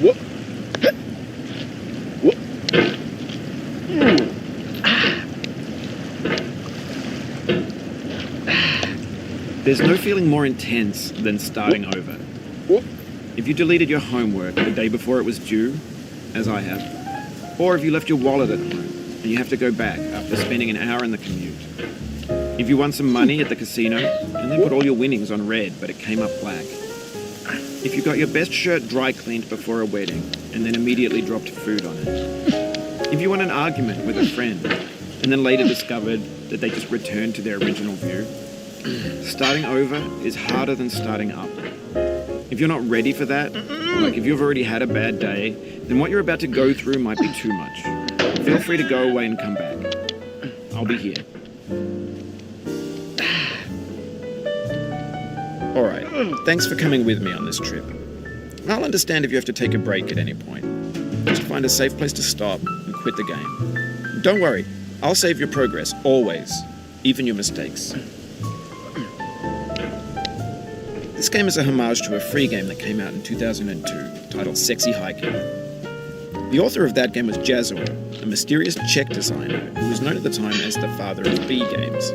Whoop. Whoop. There's no feeling more intense than starting over. Whoop. If you deleted your homework the day before it was due, as I have, or if you left your wallet at home and you have to go back after spending an hour in the commute. If you won some money at the casino and then put all your winnings on red but it came up black. If you got your best shirt dry cleaned before a wedding and then immediately dropped food on it. If you won an argument with a friend and then later discovered that they just returned to their original view. Starting over is harder than starting up. If you're not ready for that, like if you've already had a bad day, then what you're about to go through might be too much. Feel free to go away and come back. I'll be here. Alright, thanks for coming with me on this trip. I'll understand if you have to take a break at any point. Just find a safe place to stop and quit the game. Don't worry, I'll save your progress, always, even your mistakes. This game is a homage to a free game that came out in 2002, titled Sexy Hiking. The author of that game was Jazuo, a mysterious Czech designer who was known at the time as the father of B games.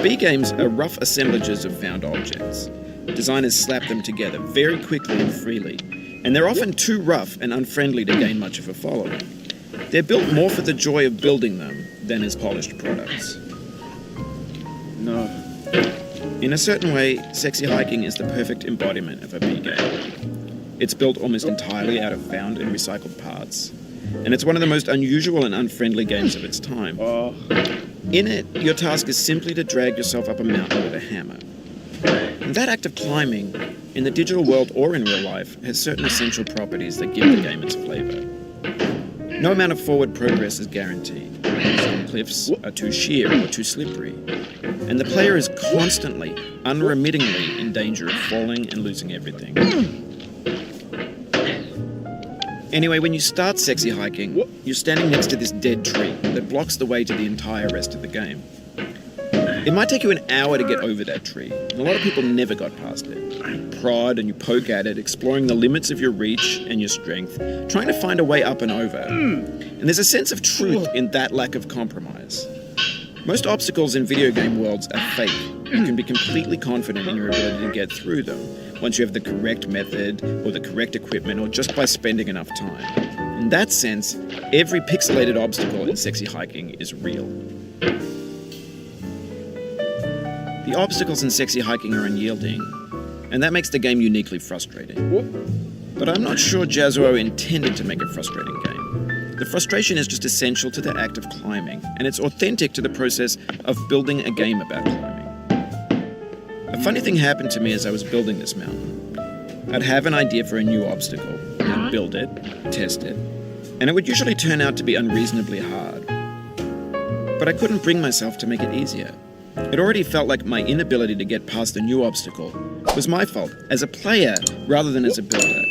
B games are rough assemblages of found objects. Designers slap them together very quickly and freely, and they're often too rough and unfriendly to gain much of a following. They're built more for the joy of building them than as polished products. No. In a certain way, Sexy Hiking is the perfect embodiment of a B game. It's built almost entirely out of found and recycled parts, and it's one of the most unusual and unfriendly games of its time. In it, your task is simply to drag yourself up a mountain with a hammer. And that act of climbing, in the digital world or in real life, has certain essential properties that give the game its flavor. No amount of forward progress is guaranteed. Some cliffs are too sheer or too slippery, and the player is constantly, unremittingly in danger of falling and losing everything. Anyway, when you start Sexy Hiking, you're standing next to this dead tree that blocks the way to the entire rest of the game. It might take you an hour to get over that tree, and a lot of people never got past it. You prod and you poke at it, exploring the limits of your reach and your strength, trying to find a way up and over. And there's a sense of truth in that lack of compromise. Most obstacles in video game worlds are fake. You can be completely confident in your ability to get through them once you have the correct method or the correct equipment or just by spending enough time. In that sense, every pixelated obstacle in Sexy Hiking is real. The obstacles in Sexy Hiking are unyielding, and that makes the game uniquely frustrating. But I'm not sure Jazuo intended to make a frustrating game. The frustration is just essential to the act of climbing, and it's authentic to the process of building a game about climbing. A funny thing happened to me as I was building this mountain. I'd have an idea for a new obstacle, I'd build it, test it, and it would usually turn out to be unreasonably hard. But I couldn't bring myself to make it easier. It already felt like my inability to get past the new obstacle was my fault, as a player rather than as a builder.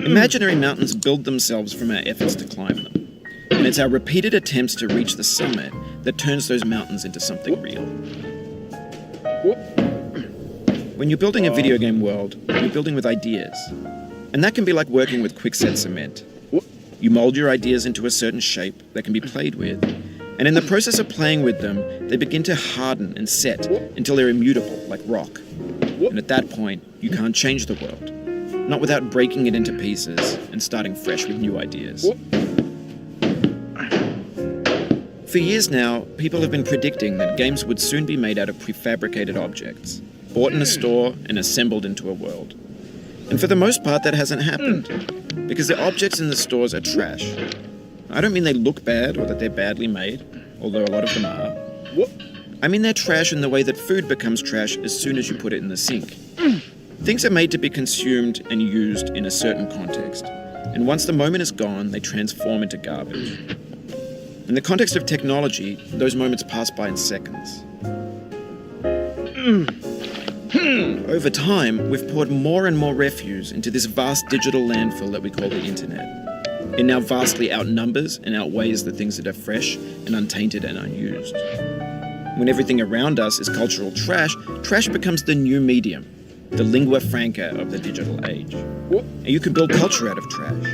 Imaginary mountains build themselves from our efforts to climb them, and it's our repeated attempts to reach the summit that turns those mountains into something real. When you're building a video game world, you're building with ideas, and that can be like working with quickset cement. You mold your ideas into a certain shape that can be played with, and in the process of playing with them, they begin to harden and set until they're immutable, like rock. And at that point, you can't change the world, not without breaking it into pieces and starting fresh with new ideas. For years now, people have been predicting that games would soon be made out of prefabricated objects, bought in a store and assembled into a world. And for the most part, that hasn't happened, because the objects in the stores are trash. I don't mean they look bad or that they're badly made, although a lot of them are. I mean they're trash in the way that food becomes trash as soon as you put it in the sink. Things are made to be consumed and used in a certain context, and once the moment is gone, they transform into garbage. In the context of technology, those moments pass by in seconds. Over time, we've poured more and more refuse into this vast digital landfill that we call the internet. It now vastly outnumbers and outweighs the things that are fresh and untainted and unused. When everything around us is cultural trash, trash becomes the new medium, the lingua franca of the digital age. And you can build culture out of trash.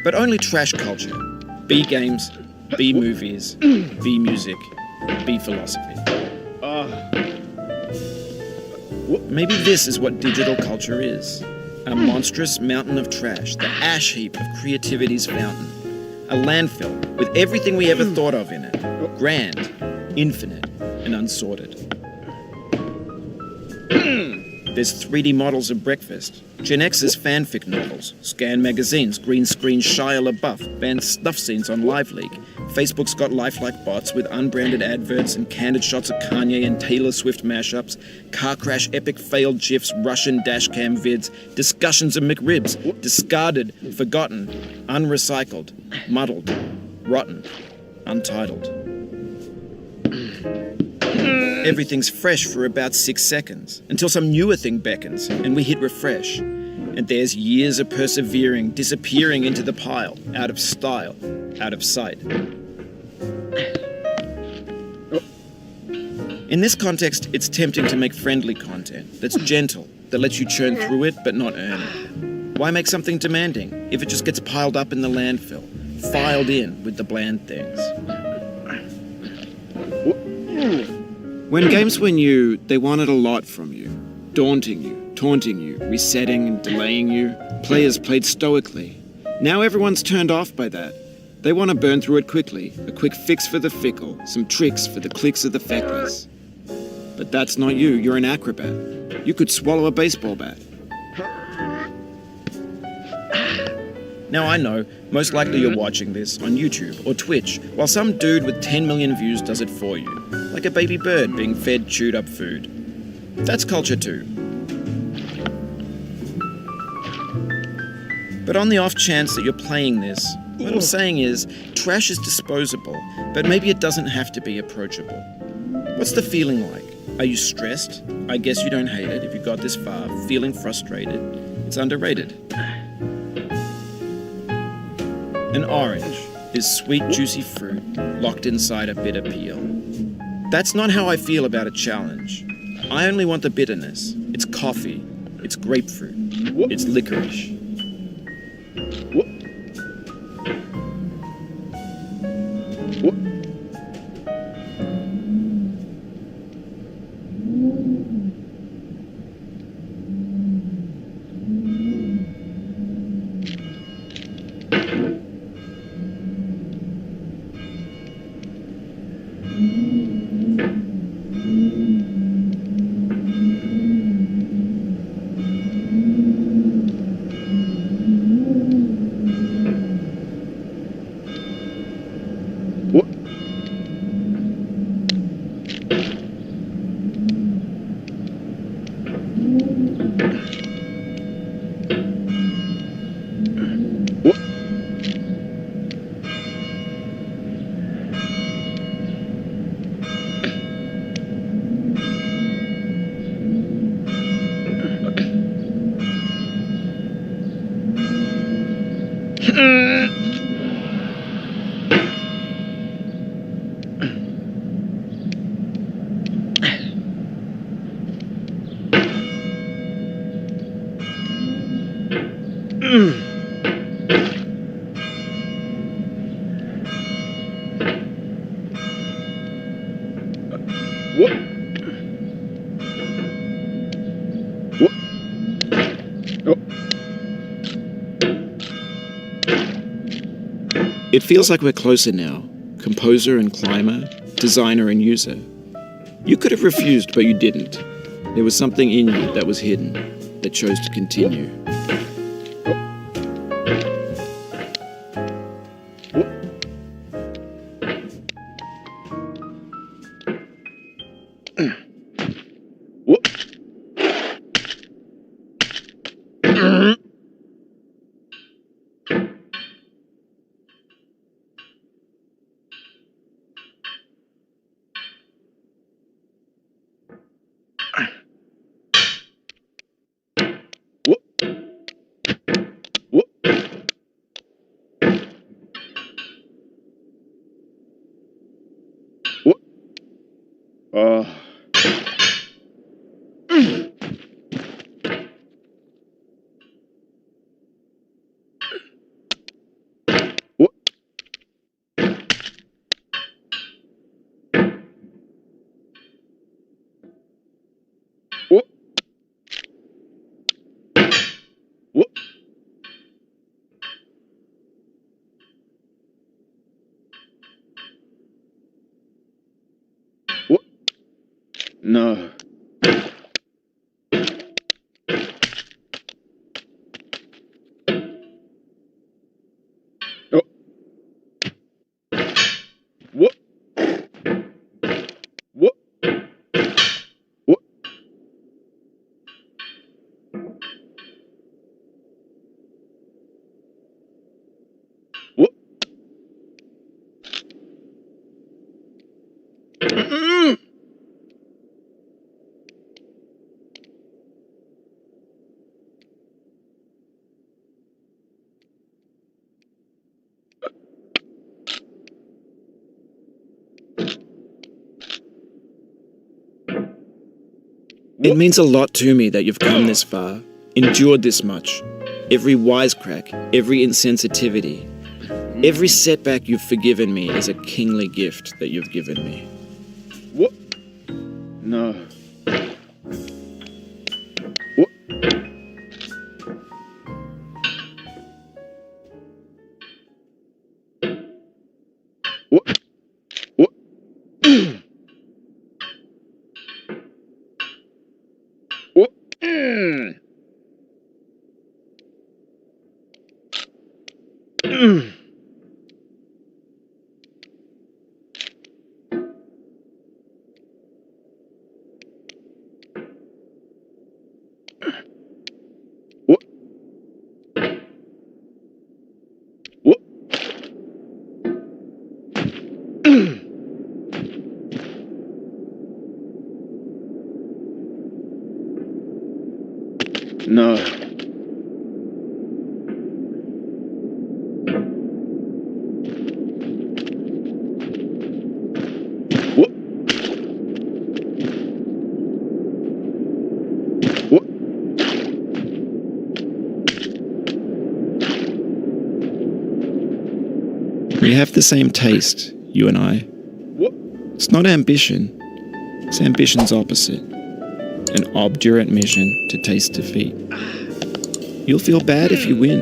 But only trash culture. B games, B movies, B music, B philosophy. Maybe this is what digital culture is. A monstrous mountain of trash, the ash heap of creativity's fountain. A landfill with everything we ever thought of in it. Grand, infinite, and unsorted. There's 3D models of breakfast, Gen X's fanfic novels, scan magazines, green screen Shia LaBeouf, banned snuff scenes on LiveLeak. Facebook's got lifelike bots with unbranded adverts and candid shots of Kanye and Taylor Swift mashups, car crash epic failed GIFs, Russian dashcam vids, discussions of McRibs, discarded, forgotten, unrecycled, muddled, rotten, untitled. Everything's fresh for about 6 seconds, until some newer thing beckons, and we hit refresh. And there's years of persevering, disappearing into the pile, out of style, out of sight. In this context, it's tempting to make friendly content that's gentle, that lets you churn through it but not earn it. Why make something demanding if it just gets piled up in the landfill, filed in with the bland things? When games were new, they wanted a lot from you. Daunting you, taunting you, resetting and delaying you. Players played stoically. Now everyone's turned off by that. They want to burn through it quickly. A quick fix for the fickle. Some tricks for the clicks of the feckless. But that's not you. You're an acrobat. You could swallow a baseball bat. Now I know, most likely you're watching this on YouTube or Twitch, while some dude with 10 million views does it for you, like a baby bird being fed chewed up food. That's culture too. But on the off chance that you're playing this, what I'm saying is, trash is disposable, but maybe it doesn't have to be approachable. What's the feeling like? Are you stressed? I guess you don't hate it if you got this far. Feeling frustrated? It's underrated. An orange is sweet, juicy fruit locked inside a bitter peel. That's not how I feel about a challenge. I only want the bitterness. It's coffee. It's grapefruit. It's licorice. It feels like we're closer now, composer and climber, designer and user. You could have refused, but you didn't. There was something in you that was hidden, that chose to continue. No. Oh. What? What? What? What? Mm. It means a lot to me that you've come this far, endured this much. Every wisecrack, every insensitivity, every setback you've forgiven me is a kingly gift that you've given me. What? No. What? What? What? What? Mm. Mm. What? What? Mm. No. What? What? We have the same taste, you and I. What? It's not ambition, it's ambition's opposite. An obdurate mission to taste defeat. You'll feel bad if you win.